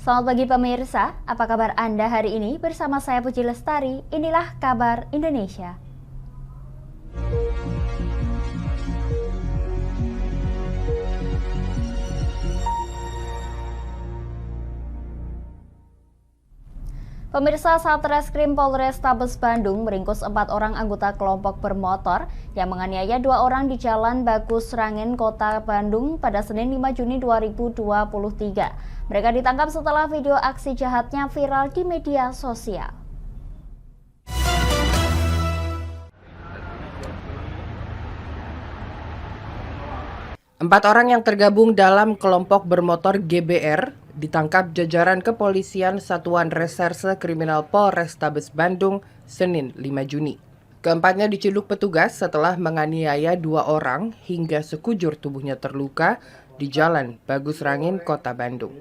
Selamat pagi pemirsa, apa kabar Anda hari ini? Bersama saya Puji Lestari, inilah kabar Indonesia. Pemirsa, Satreskrim Polrestabes Bandung meringkus 4 orang anggota kelompok bermotor yang menganiaya 2 orang di Jalan Bagus Rangen, Kota Bandung pada Senin 5 Juni 2023. Mereka ditangkap setelah video aksi jahatnya viral di media sosial. Empat orang yang tergabung dalam kelompok bermotor GBR ditangkap jajaran kepolisian Satuan Reserse Kriminal Polrestabes Bandung Senin 5 Juni. Keempatnya diciduk petugas setelah menganiaya 2 orang hingga sekujur tubuhnya terluka di Jalan Bagus Rangen, Kota Bandung.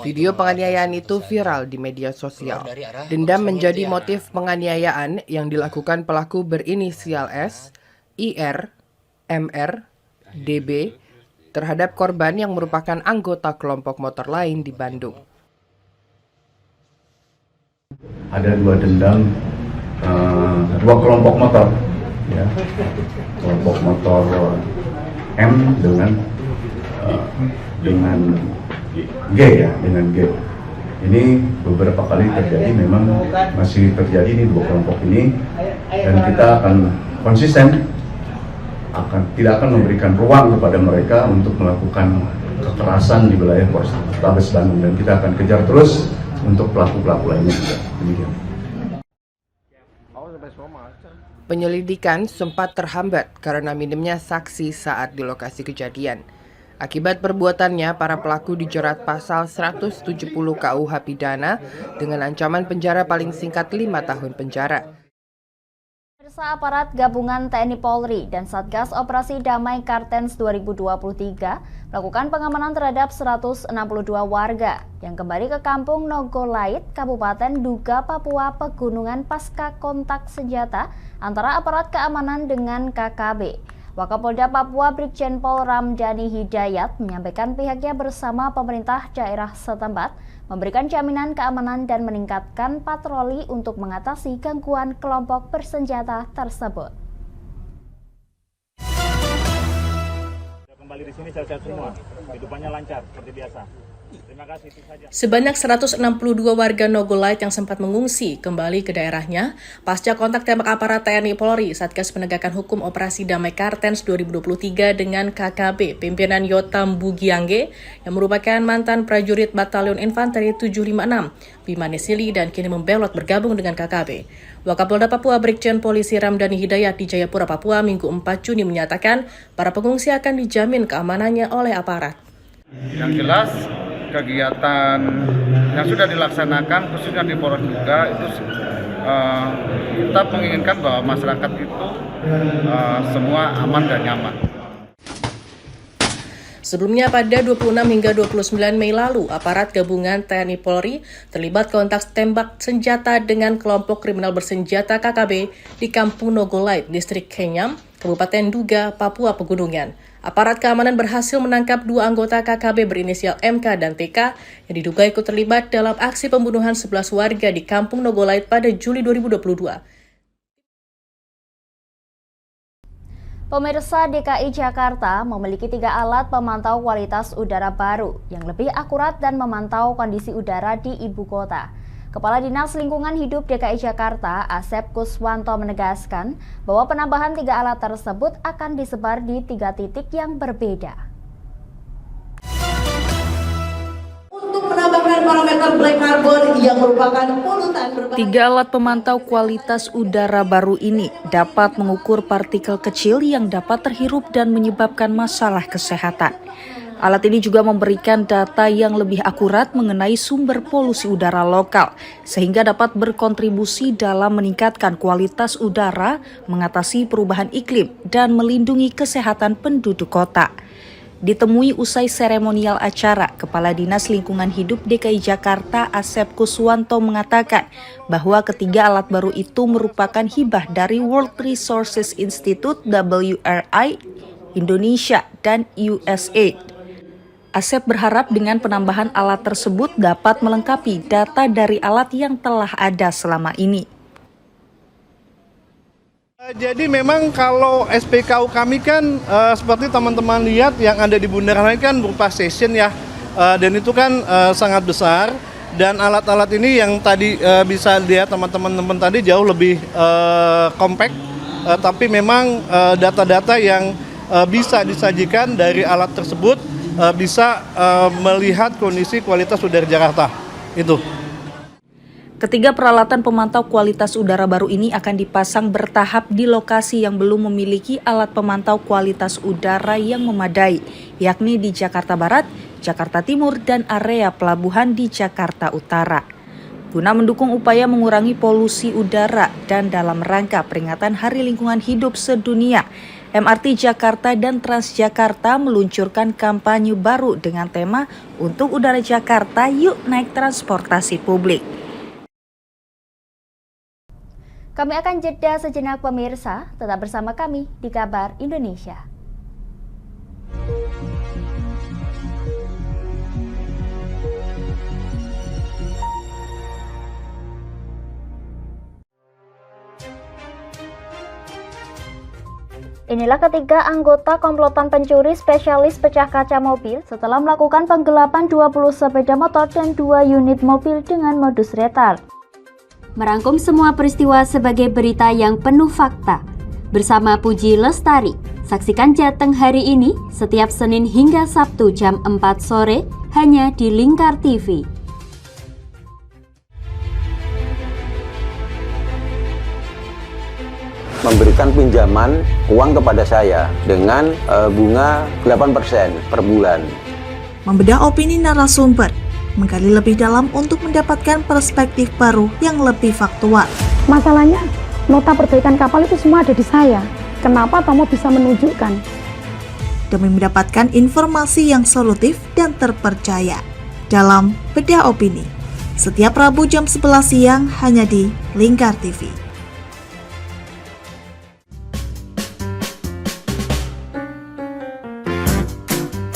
Video penganiayaan itu viral di media sosial. Dendam menjadi motif penganiayaan yang dilakukan pelaku berinisial S, IR, MR, DB terhadap korban yang merupakan anggota kelompok motor lain di Bandung. Ada 2 dendam, 2 kelompok motor, ya. Kelompok motor M dengan G, ya, dengan G. Ini beberapa kali terjadi, memang masih terjadi di 2 kelompok ini, dan kita akan konsisten. Tidak akan memberikan ruang kepada mereka untuk melakukan kekerasan di wilayah Polrestabes Bandung, dan kita akan kejar terus untuk pelaku-pelaku lainnya juga. Demikian. Penyelidikan sempat terhambat karena minimnya saksi saat di lokasi kejadian. Akibat perbuatannya, para pelaku dijerat pasal 170 KUH Pidana dengan ancaman penjara paling singkat 5 tahun penjara. Aparat gabungan TNI Polri dan Satgas Operasi Damai Kartens 2023 melakukan pengamanan terhadap 162 warga yang kembali ke Kampung Nogolait, Kabupaten Duga, Papua Pegunungan pasca kontak senjata antara aparat keamanan dengan KKB. Wakapolda Papua Brigjen Pol Ramdhani Hidayat menyampaikan pihaknya bersama pemerintah daerah setempat memberikan jaminan keamanan dan meningkatkan patroli untuk mengatasi gangguan kelompok bersenjata tersebut. Kembali di sini sehat-sehat semua, kehidupannya lancar seperti biasa. Terima kasih, itu saja. Sebanyak 162 warga Nogolait yang sempat mengungsi kembali ke daerahnya pasca kontak tembak aparat TNI Polri Satgas Penegakan Hukum Operasi Damai Kartens 2023 dengan KKB pimpinan Yotam Bugiangge yang merupakan mantan prajurit Batalion Infanteri 756 Bimanes Sili dan kini membelot bergabung dengan KKB. Wakapolda Papua Brigjen Polisi Ramdhani Hidayat di Jayapura, Papua Minggu 4 Juni menyatakan para pengungsi akan dijamin keamanannya oleh aparat. Yang jelas kegiatan yang sudah dilaksanakan khususnya di Polres juga itu kita menginginkan bahwa masyarakat itu semua aman dan nyaman. Sebelumnya pada 26 hingga 29 Mei lalu, aparat gabungan TNI Polri terlibat kontak tembak senjata dengan kelompok kriminal bersenjata KKB di Kampung Nogolait, Distrik Kenyam, Kabupaten Duga, Papua Pegunungan. Aparat keamanan berhasil menangkap 2 anggota KKB berinisial MK dan TK yang diduga ikut terlibat dalam aksi pembunuhan 11 warga di Kampung Nogolait pada Juli 2022. Pemirsa, DKI Jakarta memiliki 3 alat pemantau kualitas udara baru yang lebih akurat dan memantau kondisi udara di ibu kota. Kepala Dinas Lingkungan Hidup DKI Jakarta, Asep Kuswanto menegaskan bahwa penambahan 3 alat tersebut akan disebar di 3 titik yang berbeda. Untuk menambahkan parameter black carbon yang merupakan polutan berbahaya. 3 alat pemantau kualitas udara baru ini dapat mengukur partikel kecil yang dapat terhirup dan menyebabkan masalah kesehatan. Alat ini juga memberikan data yang lebih akurat mengenai sumber polusi udara lokal, sehingga dapat berkontribusi dalam meningkatkan kualitas udara, mengatasi perubahan iklim, dan melindungi kesehatan penduduk kota. Ditemui usai seremonial acara, Kepala Dinas Lingkungan Hidup DKI Jakarta Asep Kuswanto mengatakan bahwa ketiga alat baru itu merupakan hibah dari World Resources Institute (WRI), Indonesia, dan USAID. Asep berharap dengan penambahan alat tersebut dapat melengkapi data dari alat yang telah ada selama ini. Jadi memang kalau SPKU kami kan seperti teman-teman lihat yang ada di Bundaran kan berupa session ya, dan itu kan sangat besar, dan alat-alat ini yang tadi bisa lihat teman-teman tadi jauh lebih compact, tapi memang data-data yang bisa disajikan dari alat tersebut bisa melihat kondisi kualitas udara Jakarta itu. Ketiga peralatan pemantau kualitas udara baru ini akan dipasang bertahap di lokasi yang belum memiliki alat pemantau kualitas udara yang memadai, yakni di Jakarta Barat, Jakarta Timur, dan area pelabuhan di Jakarta Utara. Guna mendukung upaya mengurangi polusi udara dan dalam rangka peringatan Hari Lingkungan Hidup Sedunia, MRT Jakarta dan Transjakarta meluncurkan kampanye baru dengan tema Untuk Udara Jakarta, Yuk Naik Transportasi Publik. Kami akan jeda sejenak pemirsa, tetap bersama kami di Kabar Indonesia. Inilah ketiga anggota komplotan pencuri spesialis pecah kaca mobil setelah melakukan penggelapan 20 sepeda motor dan 2 unit mobil dengan modus retard. Merangkum semua peristiwa sebagai berita yang penuh fakta. Bersama Puji Lestari, saksikan Jateng hari ini setiap Senin hingga Sabtu jam 4 sore hanya di Lingkar TV. Memberikan pinjaman uang kepada saya dengan bunga 8% per bulan. Membedah opini narasumber, menggali lebih dalam untuk mendapatkan perspektif baru yang lebih faktual. Masalahnya, nota perbaikan kapal itu semua ada di saya. Kenapa Tomo bisa menunjukkan? Demi mendapatkan informasi yang solutif dan terpercaya dalam Bedah Opini. Setiap Rabu jam 11 siang hanya di Lingkar TV.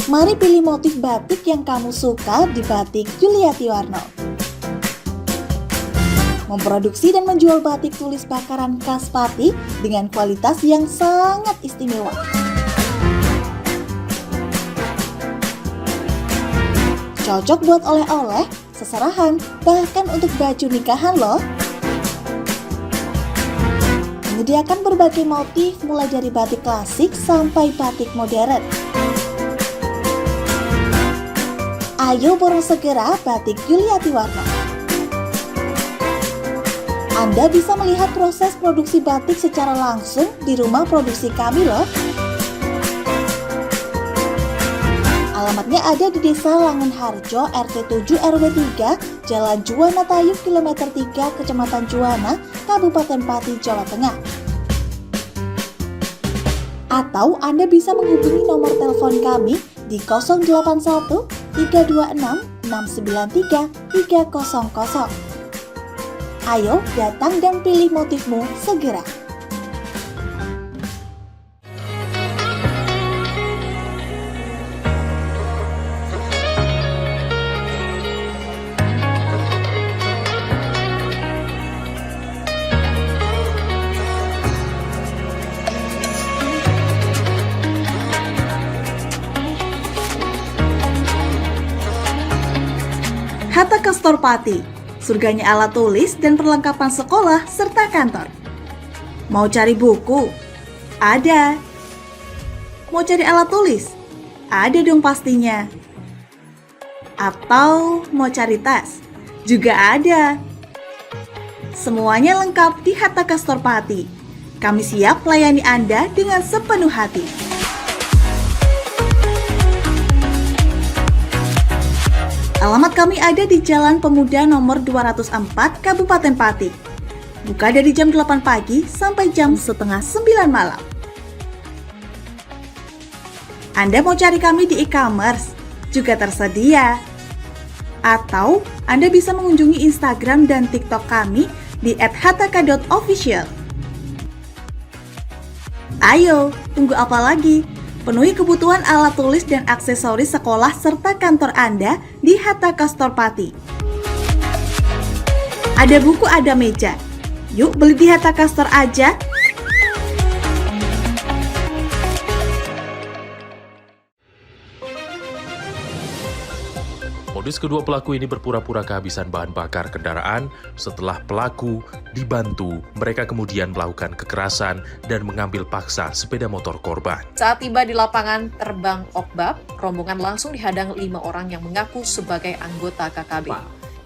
Mari pilih motif batik yang kamu suka di Batik Yuliati Warno. Memproduksi dan menjual batik tulis bakaran khas Pati dengan kualitas yang sangat istimewa. Cocok buat oleh-oleh, seserahan, bahkan untuk baju nikahan loh. Menyediakan berbagai motif mulai dari batik klasik sampai batik modern. Ayo borong segera Batik Yuliati Warno. Anda bisa melihat proses produksi batik secara langsung di rumah produksi kami loh. Alamatnya ada di Desa Langenharjo, RT 7 RW 3, Jalan Juwana Tayub, Kilometer 3, Kecamatan Juwana, Kabupaten Pati, Jawa Tengah. Atau Anda bisa menghubungi nomor telepon kami di 081 326 693 300. Ayo datang dan pilih motifmu segera. Hatta Kastor Pati, surganya alat tulis dan perlengkapan sekolah serta kantor. Mau cari buku? Ada. Mau cari alat tulis? Ada dong pastinya. Atau mau cari tas? Juga ada. Semuanya lengkap di Hatta Kastor Pati. Kami siap melayani Anda dengan sepenuh hati. Alamat kami ada di Jalan Pemuda nomor 204 Kabupaten Pati. Buka dari jam 8 pagi sampai jam setengah 9 malam. Anda mau cari kami di e-commerce? Juga tersedia. Atau Anda bisa mengunjungi Instagram dan TikTok kami di @hataka.official. Ayo, tunggu apa lagi? Penuhi kebutuhan alat tulis dan aksesoris sekolah serta kantor Anda di Hatta Kastor Pati. Ada buku, ada meja. Yuk beli di Hatta Kastor aja. Modus kedua pelaku ini berpura-pura kehabisan bahan bakar kendaraan. Setelah pelaku dibantu, mereka kemudian melakukan kekerasan dan mengambil paksa sepeda motor korban. Saat tiba di lapangan terbang Okbab, rombongan langsung dihadang 5 orang yang mengaku sebagai anggota KKB.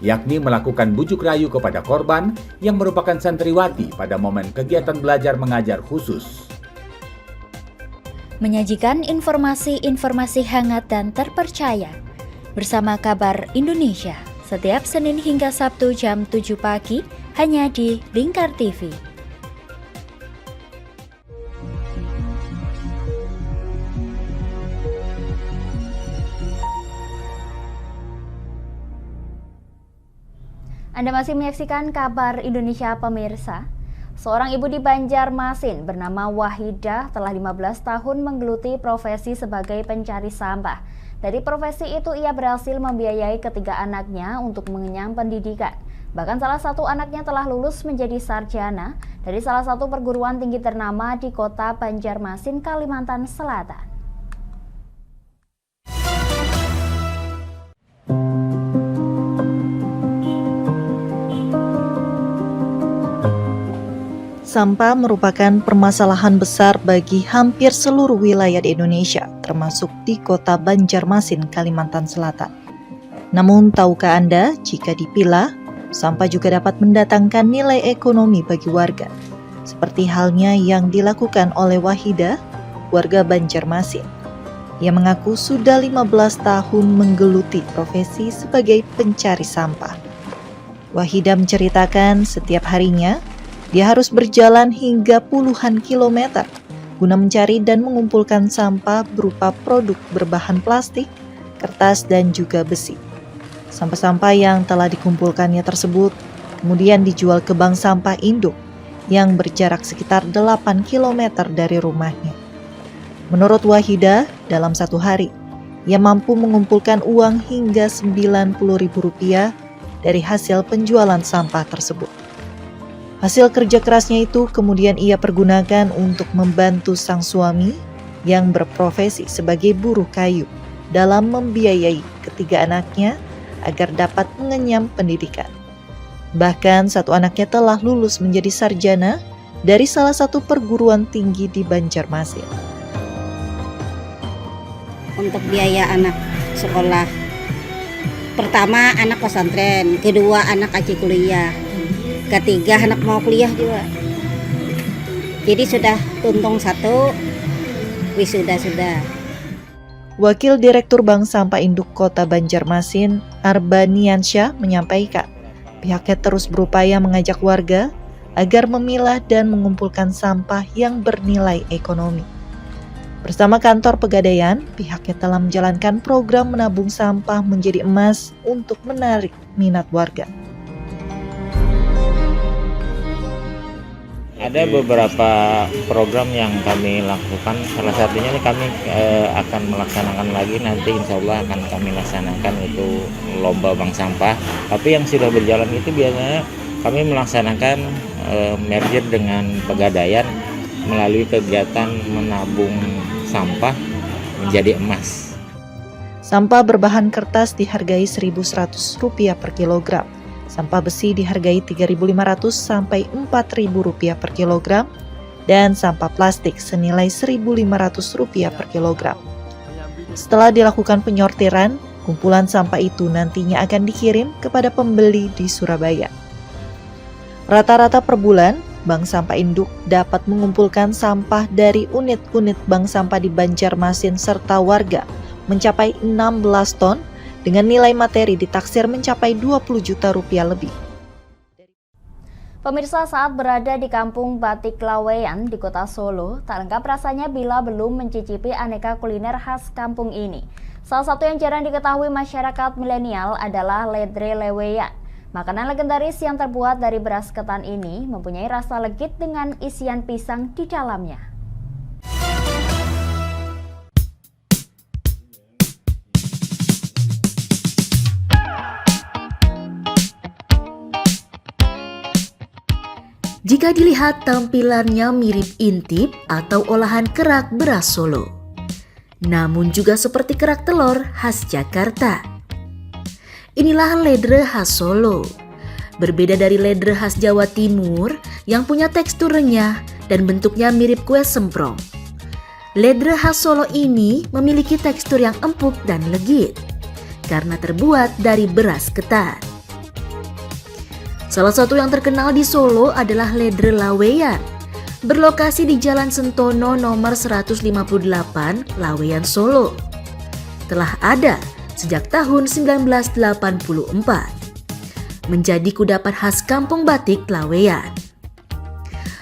Yakni melakukan bujuk rayu kepada korban yang merupakan santriwati pada momen kegiatan belajar mengajar khusus. Menyajikan informasi-informasi hangat dan terpercaya bersama Kabar Indonesia setiap Senin hingga Sabtu jam 7 pagi hanya di Lingkar TV. Anda masih menyaksikan Kabar Indonesia pemirsa. Seorang ibu di Banjarmasin bernama Wahidah telah 15 tahun menggeluti profesi sebagai pencari sampah. Dari profesi itu ia berhasil membiayai ketiga anaknya untuk mengenyam pendidikan. Bahkan salah satu anaknya telah lulus menjadi sarjana dari salah satu perguruan tinggi ternama di kota Banjarmasin, Kalimantan Selatan. Sampah merupakan permasalahan besar bagi hampir seluruh wilayah di Indonesia, termasuk di kota Banjarmasin, Kalimantan Selatan. Namun, tahukah Anda jika dipilah, sampah juga dapat mendatangkan nilai ekonomi bagi warga, seperti halnya yang dilakukan oleh Wahidah, warga Banjarmasin. Ia mengaku sudah 15 tahun menggeluti profesi sebagai pencari sampah. Wahidah menceritakan setiap harinya, dia harus berjalan hingga puluhan kilometer guna mencari dan mengumpulkan sampah berupa produk berbahan plastik, kertas, dan juga besi. Sampah-sampah yang telah dikumpulkannya tersebut kemudian dijual ke bank sampah induk yang berjarak sekitar 8 km dari rumahnya. Menurut Wahidah, dalam satu hari, ia mampu mengumpulkan uang hingga Rp90.000 dari hasil penjualan sampah tersebut. Hasil kerja kerasnya itu kemudian ia pergunakan untuk membantu sang suami yang berprofesi sebagai buruh kayu dalam membiayai ketiga anaknya agar dapat mengenyam pendidikan. Bahkan satu anaknya telah lulus menjadi sarjana dari salah satu perguruan tinggi di Banjarmasin. Untuk biaya anak sekolah, pertama anak pesantren, kedua anak aji kuliah, ketiga anak mau kuliah juga. Jadi sudah tuntung satu, wisuda sudah. Wakil Direktur Bank Sampah Induk Kota Banjarmasin, Arbaniansyah, menyampaikan pihaknya terus berupaya mengajak warga agar memilah dan mengumpulkan sampah yang bernilai ekonomi. Bersama kantor Pegadaian, pihaknya telah menjalankan program menabung sampah menjadi emas untuk menarik minat warga. Ada beberapa program yang kami lakukan, salah satunya ini kami akan melaksanakan lagi, nanti insya Allah akan kami laksanakan itu lomba bank sampah. Tapi yang sudah berjalan itu biasanya kami melaksanakan merger dengan Pegadaian melalui kegiatan menabung sampah menjadi emas. Sampah berbahan kertas dihargai Rp1.100 per kilogram. Sampah besi dihargai Rp3.500 sampai Rp4.000 per kilogram, dan sampah plastik senilai Rp1.500 per kilogram. Setelah dilakukan penyortiran, kumpulan sampah itu nantinya akan dikirim kepada pembeli di Surabaya. Rata-rata per bulan, Bank Sampah Induk dapat mengumpulkan sampah dari unit-unit bank sampah di Banjarmasin serta warga mencapai 16 ton, dengan nilai materi ditaksir mencapai Rp20 juta lebih. Pemirsa, saat berada di Kampung Batik Laweyan di Kota Solo, tak lengkap rasanya bila belum mencicipi aneka kuliner khas kampung ini. Salah satu yang jarang diketahui masyarakat milenial adalah ledre leweyan. Makanan legendaris yang terbuat dari beras ketan ini mempunyai rasa legit dengan isian pisang di dalamnya. Jika dilihat tampilannya mirip intip atau olahan kerak beras Solo, namun juga seperti kerak telur khas Jakarta. Inilah ledre khas Solo. Berbeda dari ledre khas Jawa Timur yang punya tekstur renyah dan bentuknya mirip kue semprong. Ledre khas Solo ini memiliki tekstur yang empuk dan legit karena terbuat dari beras ketan. Salah satu yang terkenal di Solo adalah ledre Laweyan, berlokasi di Jalan Sentono nomor 158, Laweyan, Solo. Telah ada sejak tahun 1984. Menjadi kudapan khas kampung batik Laweyan.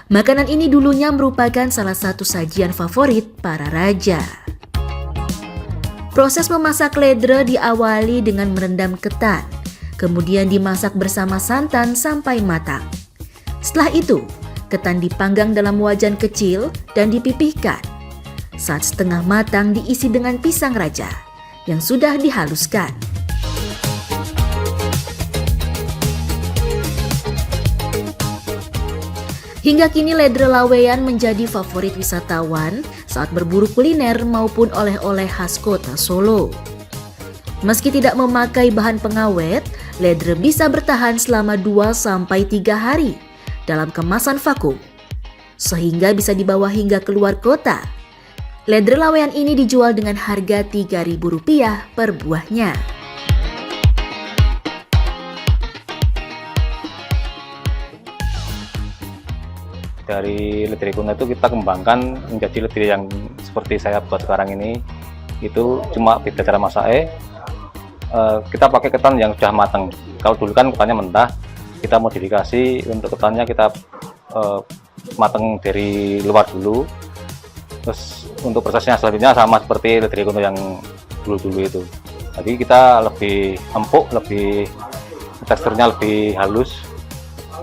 Makanan ini dulunya merupakan salah satu sajian favorit para raja. Proses memasak ledre diawali dengan merendam ketan, kemudian dimasak bersama santan sampai matang. Setelah itu, ketan dipanggang dalam wajan kecil dan dipipihkan. Saat setengah matang diisi dengan pisang raja yang sudah dihaluskan. Hingga kini ledre Laweyan menjadi favorit wisatawan saat berburu kuliner maupun oleh-oleh khas kota Solo. Meski tidak memakai bahan pengawet, ledre bisa bertahan selama 2-3 hari dalam kemasan vakum, sehingga bisa dibawa hingga keluar kota. Ledre Laweyan ini dijual dengan harga Rp3.000 per buahnya. Dari ledre kuno itu kita kembangkan menjadi ledre yang seperti saya buat sekarang ini. Itu cuma beda cara masaknya. Kita pakai ketan yang sudah matang. Kalau dulu kan ketannya mentah, kita modifikasi untuk ketannya kita matang dari luar dulu. Terus untuk prosesnya selanjutnya sama seperti ledre kuno yang dulu-dulu itu. Jadi kita lebih empuk, teksturnya lebih halus.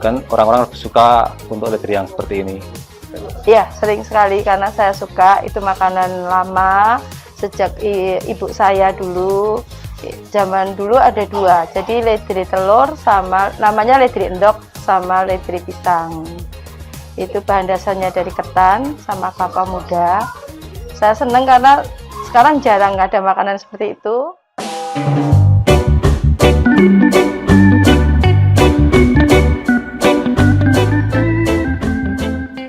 Kan orang-orang lebih suka untuk ledre yang seperti ini. Iya, sering sekali karena saya suka. Itu makanan lama sejak ibu saya dulu. Zaman dulu ada dua, jadi ledre telur sama namanya ledre endok sama ledre pisang. Itu bahan dasarnya dari ketan sama kelapa muda. Saya senang karena sekarang jarang ada makanan seperti itu.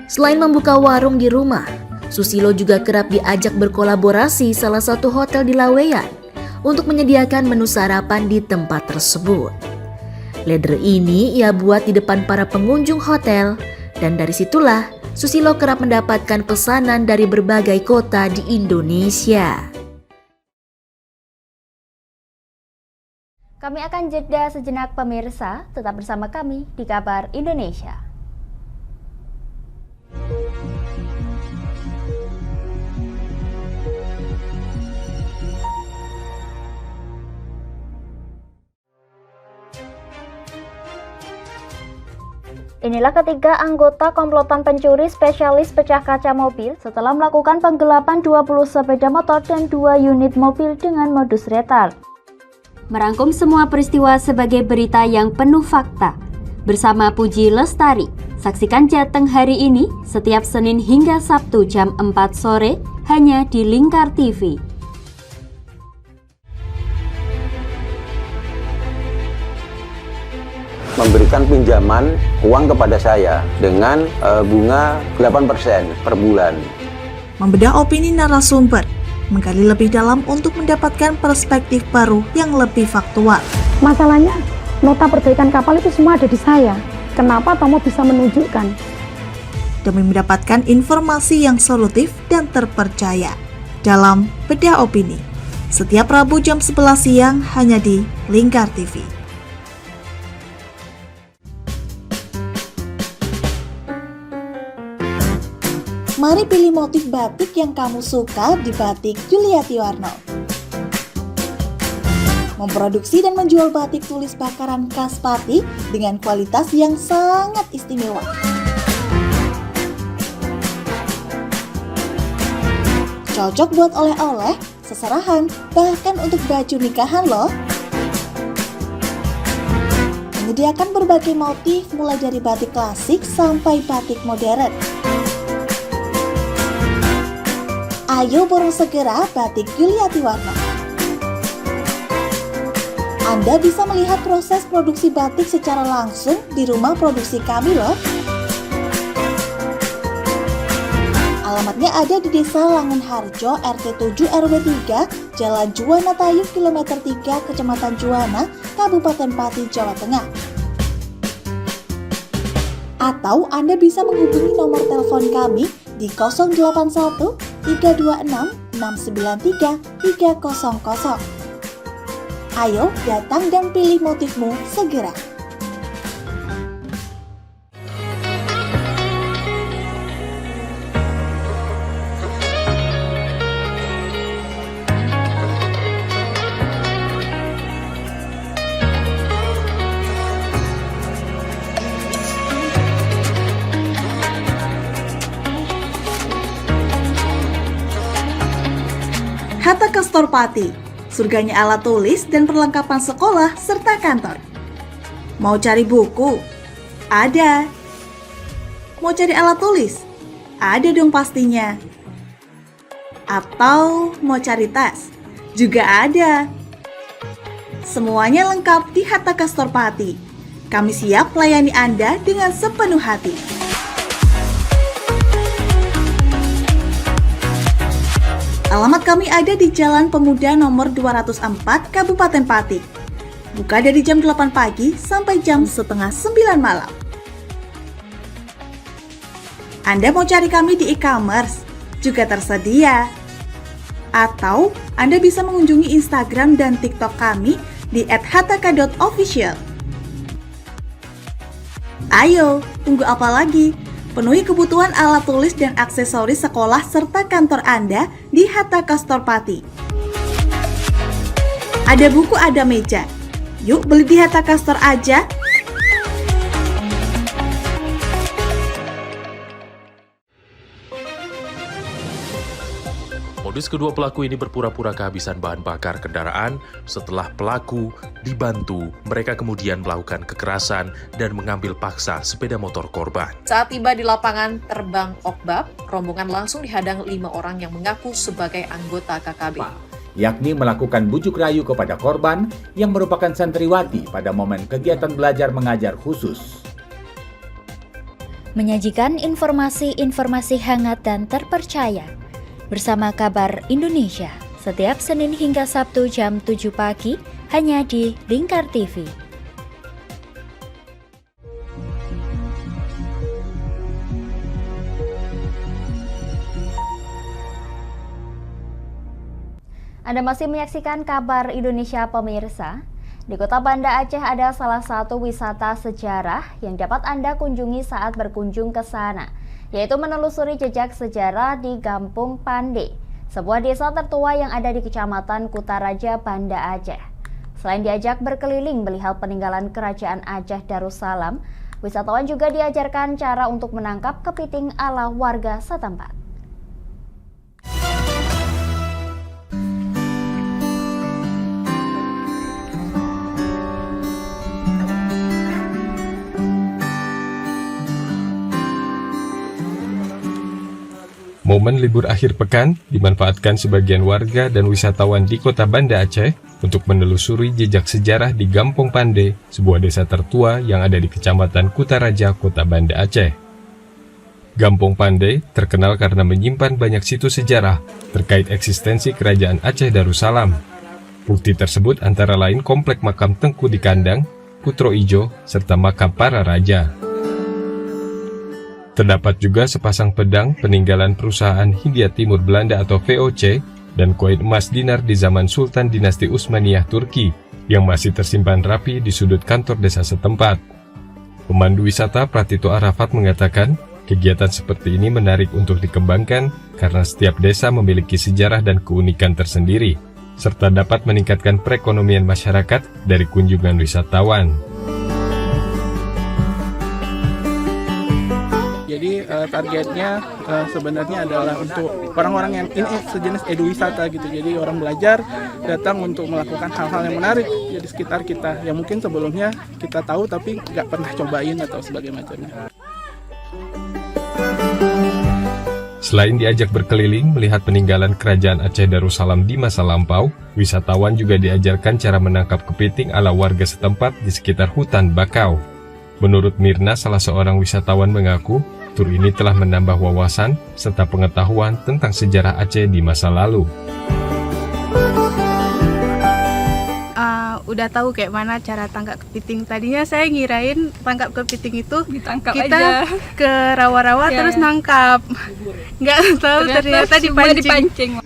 Selain membuka warung di rumah, Susilo juga kerap diajak berkolaborasi salah satu hotel di Laweyan untuk menyediakan menu sarapan di tempat tersebut. Ledre ini ia buat di depan para pengunjung hotel, dan dari situlah Susilo kerap mendapatkan pesanan dari berbagai kota di Indonesia. Kami akan jeda sejenak pemirsa, tetap bersama kami di Kabar Indonesia. Inilah ketiga anggota komplotan pencuri spesialis pecah kaca mobil setelah melakukan penggelapan 20 sepeda motor dan 2 unit mobil dengan modus retard. Merangkum semua peristiwa sebagai berita yang penuh fakta. Bersama Puji Lestari, saksikan Jateng hari ini setiap Senin hingga Sabtu jam 4 sore hanya di Lingkar TV. Memberikan pinjaman uang kepada saya dengan bunga 8% per bulan. Membedah opini narasumber, menggali lebih dalam untuk mendapatkan perspektif baru yang lebih faktual. Masalahnya, nota perbaikan kapal itu semua ada di saya. Kenapa Tomo bisa menunjukkan? Demi mendapatkan informasi yang solutif dan terpercaya dalam Bedah Opini. Setiap Rabu jam 11 siang hanya di Lingkar TV. Mari pilih motif batik yang kamu suka di Batik Juliati Warno. Memproduksi dan menjual batik tulis bakaran khas Pati dengan kualitas yang sangat istimewa. Cocok buat oleh-oleh, seserahan, bahkan untuk baju nikahan loh. menyediakan berbagai motif mulai dari batik klasik sampai batik modern. Ayo borong segera batik Yuliati Warno. Anda bisa melihat proses produksi batik secara langsung di rumah produksi kami loh. Alamatnya ada di Desa Langenharjo, RT 7 RW 3, Jalan Juwana Tayub, Kilometer 3, Kecamatan Juwana, Kabupaten Pati, Jawa Tengah. Atau Anda bisa menghubungi nomor telepon kami di 081 326 693 300. Ayo datang dan pilih motifmu segera. Hatta Castor Pati, surganya alat tulis dan perlengkapan sekolah serta kantor. Mau cari buku? Ada. Mau cari alat tulis? Ada dong pastinya. Atau mau cari tas? Juga ada. Semuanya lengkap di Hatta Castor Pati. Kami siap melayani Anda dengan sepenuh hati. Alamat kami ada di Jalan Pemuda nomor 204, Kabupaten Pati. Buka dari jam 8 pagi sampai jam setengah 9 malam. Anda mau cari kami di e-commerce? Juga tersedia. Atau Anda bisa mengunjungi Instagram dan TikTok kami di @hataka.official. Ayo, tunggu apa lagi? Penuhi kebutuhan alat tulis dan aksesoris sekolah serta kantor Anda di Hatta Castor Pati. Ada buku, ada meja. Yuk beli di Hatta Castor aja. Modus kedua pelaku ini berpura-pura kehabisan bahan bakar kendaraan. Setelah pelaku dibantu, mereka kemudian melakukan kekerasan dan mengambil paksa sepeda motor korban. Saat tiba di lapangan terbang Okbab, rombongan langsung dihadang 5 orang yang mengaku sebagai anggota KKB. Yakni melakukan bujuk rayu kepada korban yang merupakan santriwati pada momen kegiatan belajar mengajar khusus. Menyajikan informasi-informasi hangat dan terpercaya bersama Kabar Indonesia setiap Senin hingga Sabtu jam 7 pagi hanya di Lingkar TV. Anda masih menyaksikan Kabar Indonesia pemirsa. Di Kota Banda Aceh ada salah satu wisata sejarah yang dapat Anda kunjungi saat berkunjung ke sana, yaitu menelusuri jejak sejarah di Kampung Pande, sebuah desa tertua yang ada di Kecamatan Kutaraja, Banda Aceh. Selain diajak berkeliling melihat peninggalan Kerajaan Aceh Darussalam, wisatawan juga diajarkan cara untuk menangkap kepiting ala warga setempat. Momen libur akhir pekan dimanfaatkan sebagian warga dan wisatawan di Kota Banda Aceh untuk menelusuri jejak sejarah di Kampung Pande, sebuah desa tertua yang ada di Kecamatan Kutaraja, Kota Banda Aceh. Kampung Pande terkenal karena menyimpan banyak situs sejarah terkait eksistensi Kerajaan Aceh Darussalam. Bukti tersebut antara lain Komplek Makam Tengku di Kandang, Putro Ijo, serta makam para raja. Terdapat juga sepasang pedang peninggalan perusahaan Hindia Timur Belanda atau VOC dan koin emas dinar di zaman Sultan Dinasti Utsmaniyah Turki yang masih tersimpan rapi di sudut kantor desa setempat. Pemandu wisata Pratito Arafat mengatakan, kegiatan seperti ini menarik untuk dikembangkan karena setiap desa memiliki sejarah dan keunikan tersendiri, serta dapat meningkatkan perekonomian masyarakat dari kunjungan wisatawan. Jadi targetnya sebenarnya adalah untuk orang-orang yang ini sejenis eduwisata gitu. Jadi orang belajar datang untuk melakukan hal-hal yang menarik di sekitar kita yang mungkin sebelumnya kita tahu tapi nggak pernah cobain atau sebagainya macamnya. Selain diajak berkeliling melihat peninggalan kerajaan Aceh Darussalam di masa lampau, wisatawan juga diajarkan cara menangkap kepiting ala warga setempat di sekitar hutan bakau. Menurut Mirna, salah seorang wisatawan mengaku, tur ini telah menambah wawasan serta pengetahuan tentang sejarah Aceh di masa lalu. Udah tahu kayak mana cara tangkap kepiting. Tadinya saya ngirain tangkap kepiting itu ditangkap kita aja ke rawa-rawa terus nangkap. Nggak tahu ternyata dipancing.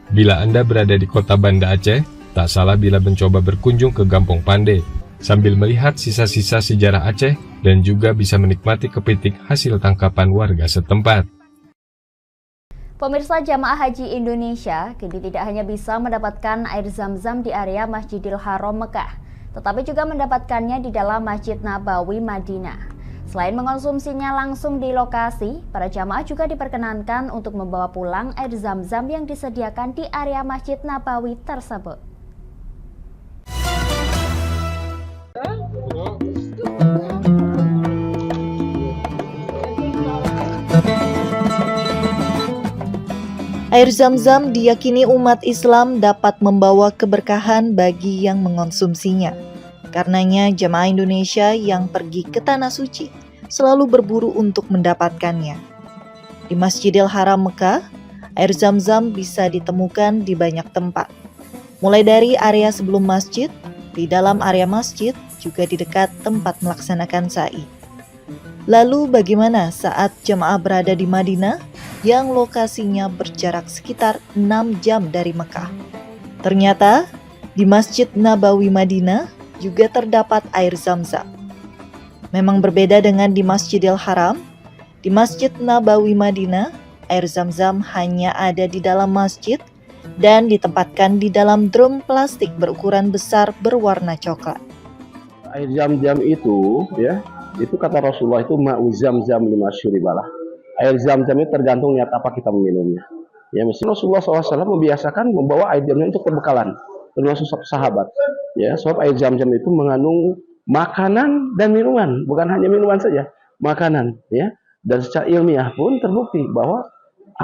Bila Anda berada di kota Banda Aceh, tak salah bila mencoba berkunjung ke Gampong Pande, sambil melihat sisa-sisa sejarah Aceh dan juga bisa menikmati kepiting hasil tangkapan warga setempat. Pemirsa jamaah haji Indonesia kini tidak hanya bisa mendapatkan air zam-zam di area Masjidil Haram Mekah, tetapi juga mendapatkannya di dalam Masjid Nabawi Madinah. Selain mengonsumsinya langsung di lokasi, para jamaah juga diperkenankan untuk membawa pulang air zam-zam yang disediakan di area Masjid Nabawi tersebut. Air zam-zam diyakini umat Islam dapat membawa keberkahan bagi yang mengonsumsinya. Karenanya jamaah Indonesia yang pergi ke Tanah Suci selalu berburu untuk mendapatkannya. Di Masjidil Haram Mekah, air zam-zam bisa ditemukan di banyak tempat. Mulai dari area sebelum masjid, di dalam area masjid, juga di dekat tempat melaksanakan sa'i. Lalu bagaimana saat jamaah berada di Madinah yang lokasinya berjarak sekitar 6 jam dari Mekah? Ternyata di Masjid Nabawi Madinah juga terdapat air zam-zam. Memang berbeda dengan di Masjidil Haram. Di Masjid Nabawi Madinah, air zam-zam hanya ada di dalam masjid dan ditempatkan di dalam drum plastik berukuran besar berwarna coklat. Air zam-zam itu itu kata Rasulullah itu ma'u zam-zam lima syuribalah. Air zam-zam itu tergantung niat apa kita meminumnya. Ya, mesti Rasulullah SAW membiasakan membawa air zam-zam untuk perbekalan, termasuk sahabat. Ya, sebab air zam-zam itu mengandung makanan dan minuman, bukan hanya minuman saja, makanan. Ya, dan secara ilmiah pun terbukti bahwa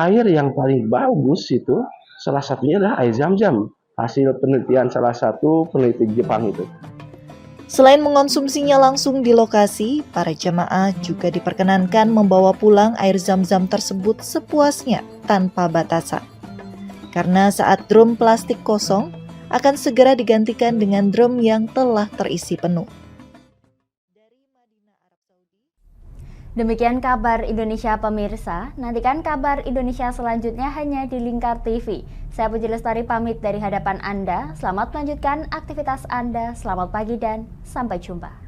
air yang paling bagus itu salah satunya adalah air zam-zam. Hasil penelitian salah satu peneliti Jepang itu. Selain mengonsumsinya langsung di lokasi, para jamaah juga diperkenankan membawa pulang air zam-zam tersebut sepuasnya tanpa batasan. Karena saat drum plastik kosong, akan segera digantikan dengan drum yang telah terisi penuh. Demikian kabar Indonesia pemirsa, nantikan kabar Indonesia selanjutnya hanya di Lingkar TV. Saya Puji Lestari pamit dari hadapan Anda, selamat melanjutkan aktivitas Anda, selamat pagi dan sampai jumpa.